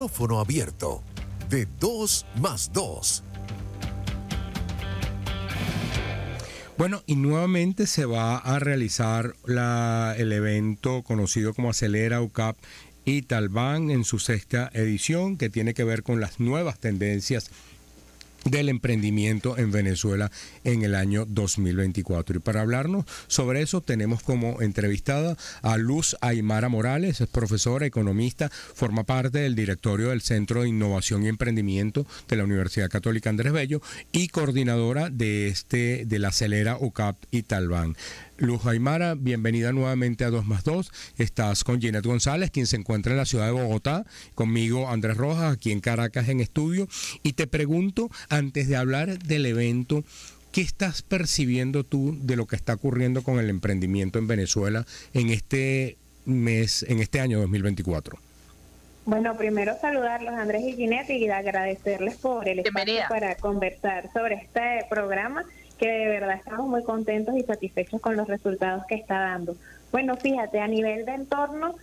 Micrófono abierto de 2 más 2. Bueno, y nuevamente se va a realizar el evento conocido como Acelera UCAP y Talban en su 6ª edición, que tiene que ver con las nuevas tendencias del emprendimiento en Venezuela en el año 2024. Y para hablarnos sobre eso tenemos como entrevistada a Luz Aymara Morales, es profesora, economista, forma parte del directorio del Centro de Innovación y Emprendimiento de la Universidad Católica Andrés Bello y coordinadora de la Acelera UCAP y Talban. Luz Aymara, bienvenida nuevamente a 2 más 2. Estás con Ginette González, quien se encuentra en la ciudad de Bogotá, conmigo Andrés Rojas, aquí en Caracas en estudio. Y te pregunto, antes de hablar del evento, ¿qué estás percibiendo tú de lo que está ocurriendo con el emprendimiento en Venezuela en este mes, en este año 2024? Bueno, primero saludarlos, Andrés y Ginette, y agradecerles por el espacio para conversar sobre este programa, que de verdad estamos muy contentos y satisfechos con los resultados que está dando. Bueno, fíjate, a nivel de entorno,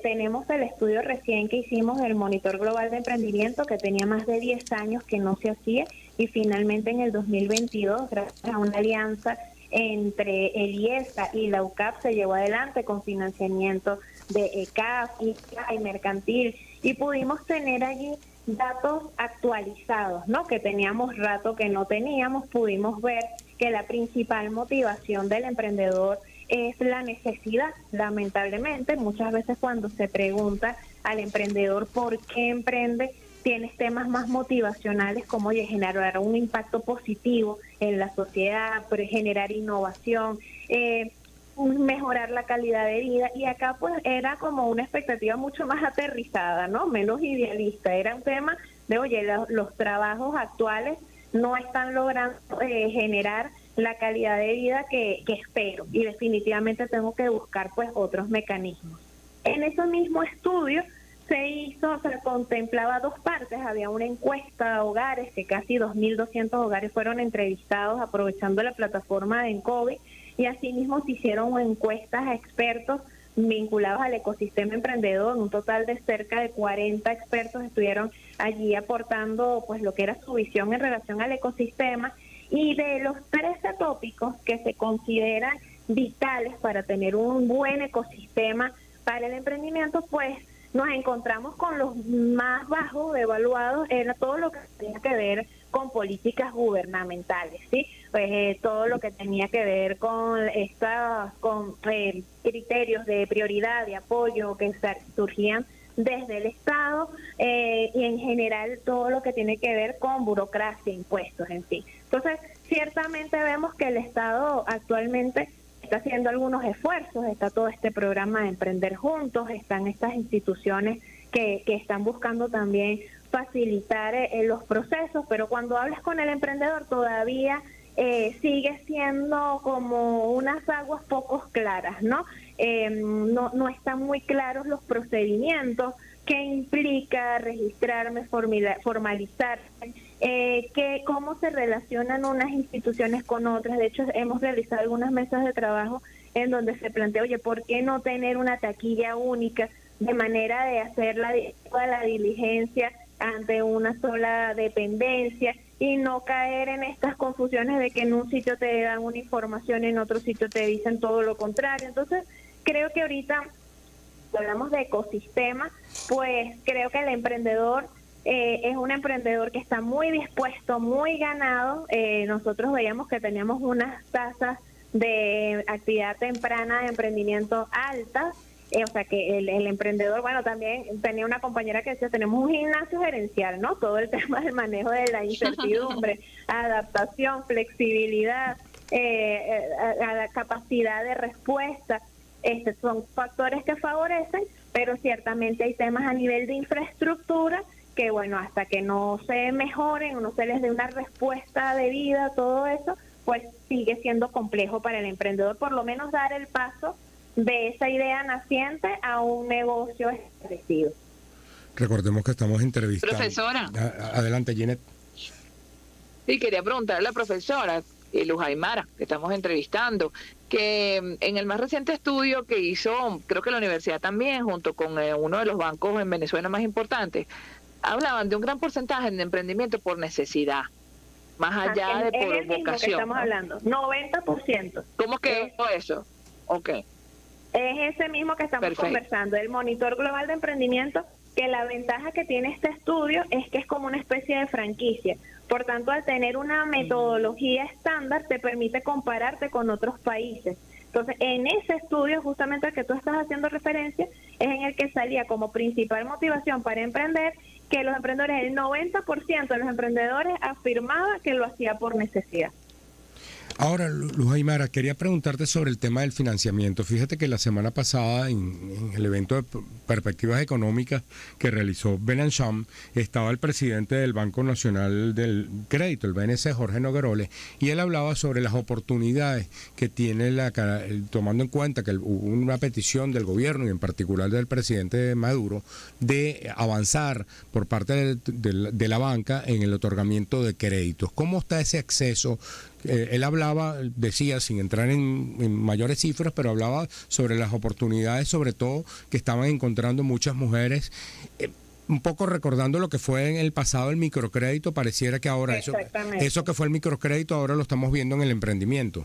tenemos el estudio recién que hicimos del Monitor Global de Emprendimiento, que tenía más de 10 años que no se hacía, y finalmente en el 2022, gracias a una alianza entre el IESA y la UCAP, se llevó adelante con financiamiento de ECAF, ICA y Mercantil, y pudimos tener allí datos actualizados, ¿no? Que teníamos rato que no teníamos. Pudimos ver que la principal motivación del emprendedor es la necesidad. Lamentablemente, muchas veces cuando se pregunta al emprendedor por qué emprende, tienes temas más motivacionales como generar un impacto positivo en la sociedad, generar innovación, mejorar la calidad de vida, y acá pues era como una expectativa mucho más aterrizada, ¿no? Menos idealista. Era un tema de, oye, los trabajos actuales no están logrando generar la calidad de vida que espero, y definitivamente tengo que buscar pues otros mecanismos. En ese mismo estudio se contemplaba 2 partes. Había una encuesta a hogares, que casi 2.200 hogares fueron entrevistados aprovechando la plataforma de Encobe, y asimismo se hicieron encuestas a expertos vinculados al ecosistema emprendedor. Un total de cerca de 40 expertos estuvieron allí aportando pues lo que era su visión en relación al ecosistema, y de los 13 tópicos que se consideran vitales para tener un buen ecosistema para el emprendimiento, pues nos encontramos con los más bajos evaluados. Era todo lo que tenía que ver con políticas gubernamentales, ¿sí? Pues todo lo que tenía que ver con criterios de prioridad, de apoyo que surgían desde el Estado, y en general todo lo que tiene que ver con burocracia, impuestos, en fin. Entonces, ciertamente vemos que el Estado actualmente está haciendo algunos esfuerzos. Está todo este programa de Emprender Juntos, están estas instituciones que están buscando también facilitar los procesos, pero cuando hablas con el emprendedor todavía sigue siendo como unas aguas poco claras, ¿no? No están muy claros los procedimientos, qué implica registrarme, formalizar, cómo se relacionan unas instituciones con otras. De hecho, hemos realizado algunas mesas de trabajo en donde se plantea, oye, ¿por qué no tener una taquilla única, de manera de hacer toda la diligencia ante una sola dependencia y no caer en estas confusiones de que en un sitio te dan una información y en otro sitio te dicen todo lo contrario? Entonces, creo que ahorita, si hablamos de ecosistema, pues creo que el emprendedor es un emprendedor que está muy dispuesto, muy ganado. Nosotros veíamos que teníamos unas tasas de actividad temprana de emprendimiento altas. O sea que el emprendedor, bueno, también tenía una compañera que decía, tenemos un gimnasio gerencial, ¿no? Todo el tema del manejo de la incertidumbre, adaptación, flexibilidad, capacidad de respuesta. Son factores que favorecen, pero ciertamente hay temas a nivel de infraestructura que, bueno, hasta que no se mejoren o no se les dé una respuesta debida a todo eso, pues sigue siendo complejo para el emprendedor, por lo menos dar el paso de esa idea naciente a un negocio establecido. Recordemos que estamos entrevistando. Profesora. Adelante, Ginette. Sí, quería preguntarle a la profesora, Luz Aymara, que estamos entrevistando, que en el más reciente estudio que hizo, creo que la universidad también, junto con uno de los bancos en Venezuela más importantes, hablaban de un gran porcentaje de emprendimiento por necesidad, más allá de por el mismo vocación. Que estamos hablando, 90%. ¿Cómo que eso? Ok. Es ese mismo que estamos conversando, el Monitor Global de Emprendimiento, que la ventaja que tiene este estudio es que es como una especie de franquicia. Por tanto, al tener una metodología estándar, te permite compararte con otros países. Entonces, en ese estudio, justamente al que tú estás haciendo referencia, es en el que salía como principal motivación para emprender, que los emprendedores, el 90% de los emprendedores afirmaba que lo hacía por necesidad. Ahora, Luz Aymara, quería preguntarte sobre el tema del financiamiento. Fíjate que la semana pasada, en el evento de Perspectivas Económicas que realizó Benancham, estaba el presidente del Banco Nacional del Crédito, el BNC, Jorge Nogueroles, y él hablaba sobre las oportunidades que tiene, tomando en cuenta que hubo una petición del gobierno y en particular del presidente Maduro, de avanzar por parte de la banca en el otorgamiento de créditos. ¿Cómo está ese acceso? Él hablaba, decía, sin entrar en mayores cifras, pero hablaba sobre las oportunidades, sobre todo, que estaban encontrando muchas mujeres. Un poco recordando lo que fue en el pasado el microcrédito, pareciera que ahora eso que fue el microcrédito ahora lo estamos viendo en el emprendimiento.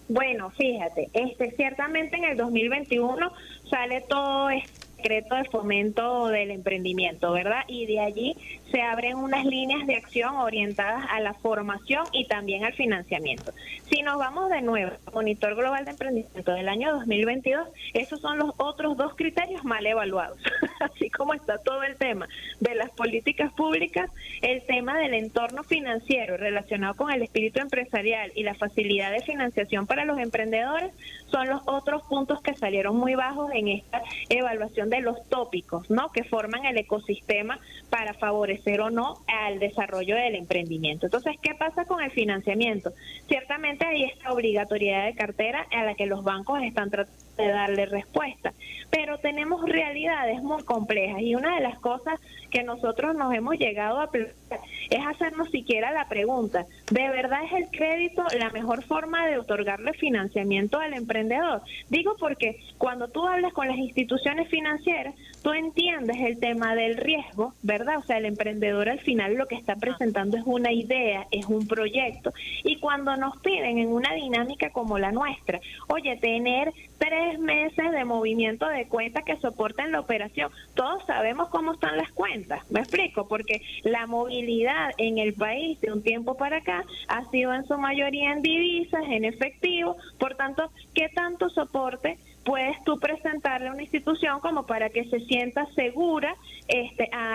Bueno, fíjate, ciertamente en el 2021 sale todo este decreto de fomento del emprendimiento, ¿verdad? Y de allí se abren unas líneas de acción orientadas a la formación y también al financiamiento. Si nos vamos de nuevo al Monitor Global de Emprendimiento del año 2022, esos son los otros dos criterios mal evaluados. Así como está todo el tema de las políticas públicas, el tema del entorno financiero relacionado con el espíritu empresarial y la facilidad de financiación para los emprendedores son los otros puntos que salieron muy bajos en esta evaluación de los tópicos, ¿no?, que forman el ecosistema para favorecer o no al desarrollo del emprendimiento. Entonces, ¿qué pasa con el financiamiento? Ciertamente hay esta obligatoriedad de cartera a la que los bancos están tratando de darle respuesta, pero tenemos realidades muy complejas y una de las cosas que nosotros nos hemos llegado a plantear es hacernos siquiera la pregunta, ¿de verdad es el crédito la mejor forma de otorgarle financiamiento al emprendedor? Digo porque cuando tú hablas con las instituciones financieras, tú entiendes el tema del riesgo, ¿verdad? O sea, el emprendedor al final lo que está presentando es una idea, es un proyecto, y cuando nos piden en una dinámica como la nuestra, oye, tener 3 meses de movimiento de cuenta que soporten la operación, todos sabemos cómo están las cuentas, ¿me explico? Porque la movilidad en el país de un tiempo para acá ha sido en su mayoría en divisas, en efectivo, por tanto, ¿qué tanto soporte puedes tú presentarle a una institución como para que se sienta segura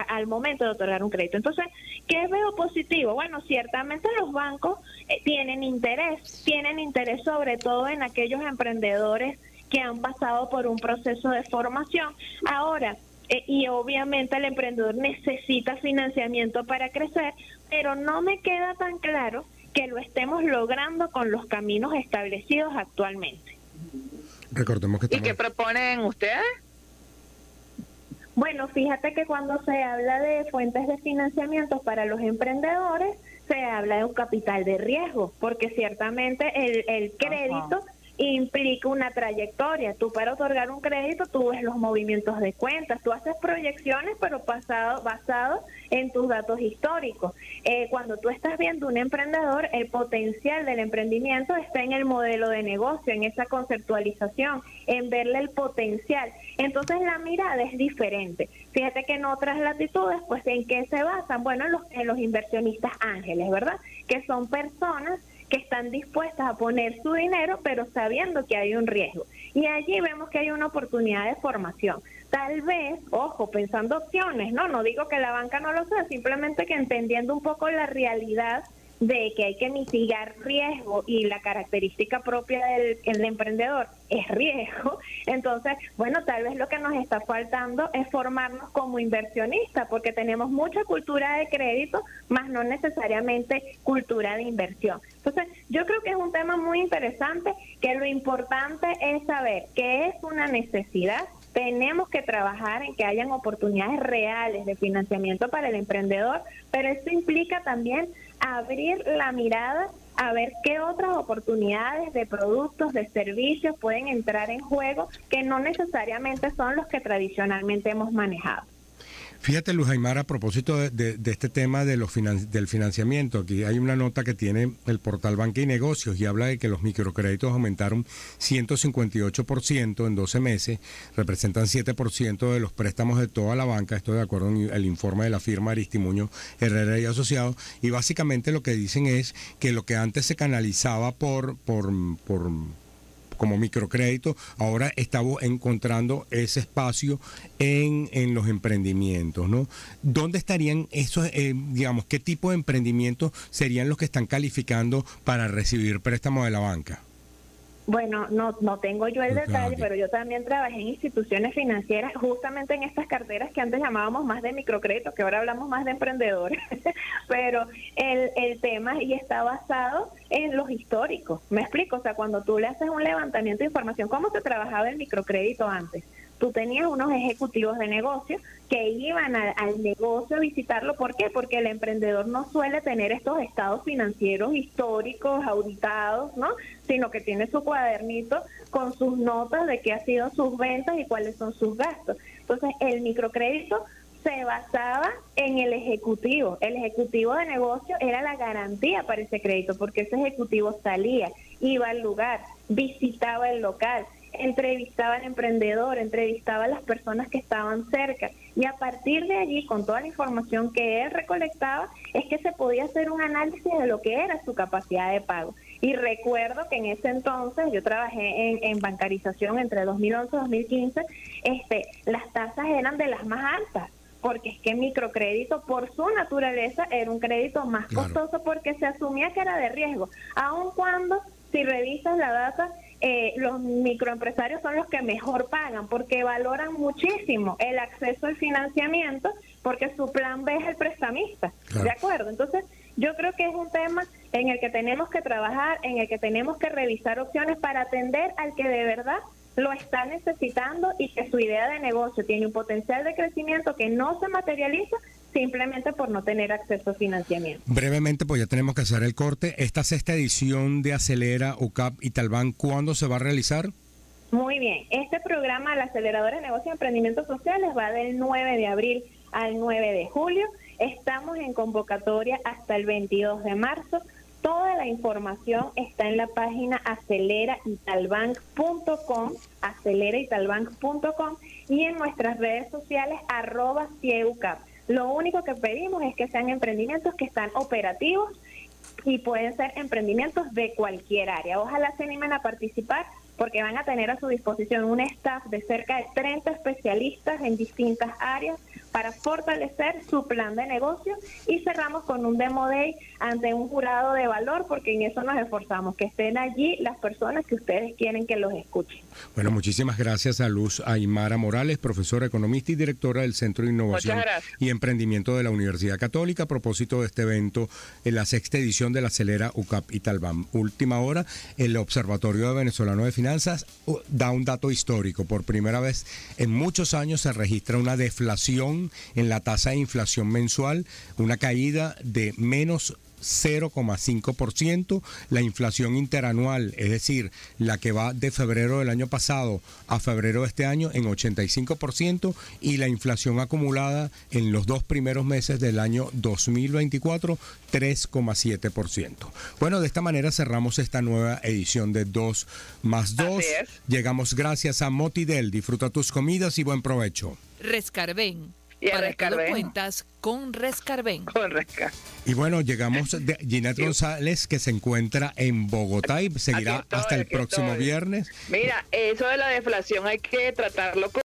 al momento de otorgar un crédito? Entonces, ¿qué veo positivo? Bueno, ciertamente los bancos tienen interés sobre todo en aquellos emprendedores que han pasado por un proceso de formación. Ahora, y obviamente el emprendedor necesita financiamiento para crecer, pero no me queda tan claro que lo estemos logrando con los caminos establecidos actualmente. Recordemos que ¿Y qué proponen ustedes? Bueno, fíjate que cuando se habla de fuentes de financiamiento para los emprendedores, se habla de un capital de riesgo, porque ciertamente el crédito implica una trayectoria. Tú para otorgar un crédito, tú ves los movimientos de cuentas, tú haces proyecciones, pero basado en tus datos históricos. Cuando tú estás viendo un emprendedor, el potencial del emprendimiento está en el modelo de negocio, en esa conceptualización, en verle el potencial. Entonces la mirada es diferente. Fíjate que en otras latitudes, pues ¿en qué se basan? Bueno, en los inversionistas ángeles, ¿verdad? Que son personas que están dispuestas a poner su dinero, pero sabiendo que hay un riesgo. Y allí vemos que hay una oportunidad de formación. Tal vez, ojo, pensando opciones, no digo que la banca no lo sea, simplemente que entendiendo un poco la realidad de que hay que mitigar riesgo y la característica propia del emprendedor es riesgo, entonces, bueno, tal vez lo que nos está faltando es formarnos como inversionistas, porque tenemos mucha cultura de crédito, más no necesariamente cultura de inversión. Entonces, yo creo que es un tema muy interesante, que lo importante es saber que es una necesidad. Tenemos que trabajar en que hayan oportunidades reales de financiamiento para el emprendedor, pero esto implica también abrir la mirada a ver qué otras oportunidades de productos, de servicios pueden entrar en juego que no necesariamente son los que tradicionalmente hemos manejado. Fíjate, Luz Aymara, a propósito de este tema de del financiamiento, aquí hay una nota que tiene el portal Banca y Negocios y habla de que los microcréditos aumentaron 158% en 12 meses, representan 7% de los préstamos de toda la banca, esto de acuerdo con el informe de la firma Aristimuño Herrera y Asociados, y básicamente lo que dicen es que lo que antes se canalizaba como microcrédito, ahora estamos encontrando ese espacio en los emprendimientos, ¿no? ¿Dónde estarían esos, digamos, qué tipo de emprendimientos serían los que están calificando para recibir préstamos de la banca? Bueno, no tengo yo el detalle, pero yo también trabajé en instituciones financieras, justamente en estas carteras que antes llamábamos más de microcrédito, que ahora hablamos más de emprendedores, pero el tema y está basado en los históricos. ¿Me explico? O sea, cuando tú le haces un levantamiento de información, ¿cómo se trabajaba el microcrédito antes? Tú tenías unos ejecutivos de negocio que iban al negocio a visitarlo. ¿Por qué? Porque el emprendedor no suele tener estos estados financieros históricos, auditados, ¿no? Sino que tiene su cuadernito con sus notas de qué han sido sus ventas y cuáles son sus gastos. Entonces, el microcrédito se basaba en el ejecutivo. El ejecutivo de negocio era la garantía para ese crédito, porque ese ejecutivo salía, iba al lugar, visitaba el local, entrevistaba al emprendedor, entrevistaba a las personas que estaban cerca, y a partir de allí, con toda la información que él recolectaba, es que se podía hacer un análisis de lo que era su capacidad de pago. Y recuerdo que en ese entonces, yo trabajé en bancarización entre 2011 y 2015, las tasas eran de las más altas, porque es que el microcrédito, por su naturaleza, era un crédito más costoso, porque se asumía que era de riesgo, aun cuando, si revisas la data, los microempresarios son los que mejor pagan, porque valoran muchísimo el acceso al financiamiento, porque su plan B es el prestamista, ¿de acuerdo? Entonces, yo creo que es un tema en el que tenemos que trabajar, en el que tenemos que revisar opciones para atender al que de verdad lo está necesitando y que su idea de negocio tiene un potencial de crecimiento que no se materializa simplemente por no tener acceso a financiamiento. Brevemente, pues ya tenemos que hacer el corte. Esta sexta edición de Acelera, UCAP y Talban, ¿cuándo se va a realizar? Muy bien. Este programa, la Aceleradora de Negocios y Emprendimientos Sociales, va del 9 de abril al 9 de julio. Estamos en convocatoria hasta el 22 de marzo. Toda la información está en la página aceleraitalbank.com, aceleraitalbank.com, y en nuestras redes sociales @CIEUCAP. Lo único que pedimos es que sean emprendimientos que están operativos y pueden ser emprendimientos de cualquier área. Ojalá se animen a participar, porque van a tener a su disposición un staff de cerca de 30 especialistas en distintas áreas para fortalecer su plan de negocio, y cerramos con un Demo Day ante un jurado de valor, porque en eso nos esforzamos, que estén allí las personas que ustedes quieren que los escuchen. Bueno, muchísimas gracias a Luz Aymara Morales, profesora economista y directora del Centro de Innovación y Emprendimiento de la Universidad Católica, a propósito de este evento en la sexta edición de la Acelera UCAP y Talban. Última hora, el Observatorio Venezolano de Finanzas da un dato histórico. Por primera vez en muchos años se registra una deflación en la tasa de inflación mensual, una caída de menos 0,5%, la inflación interanual, es decir, la que va de febrero del año pasado a febrero de este año, en 85%, y la inflación acumulada en los 2 primeros meses del año 2024, 3,7%. Bueno, de esta manera cerramos esta nueva edición de 2 más 2. Llegamos gracias a Motidel. Disfruta tus comidas y buen provecho. Rescarben. Para todo cuentas con Rescarben. Y bueno, llegamos de Ginette González, que se encuentra en Bogotá y seguirá hasta el próximo viernes. Mira, eso de la deflación hay que tratarlo con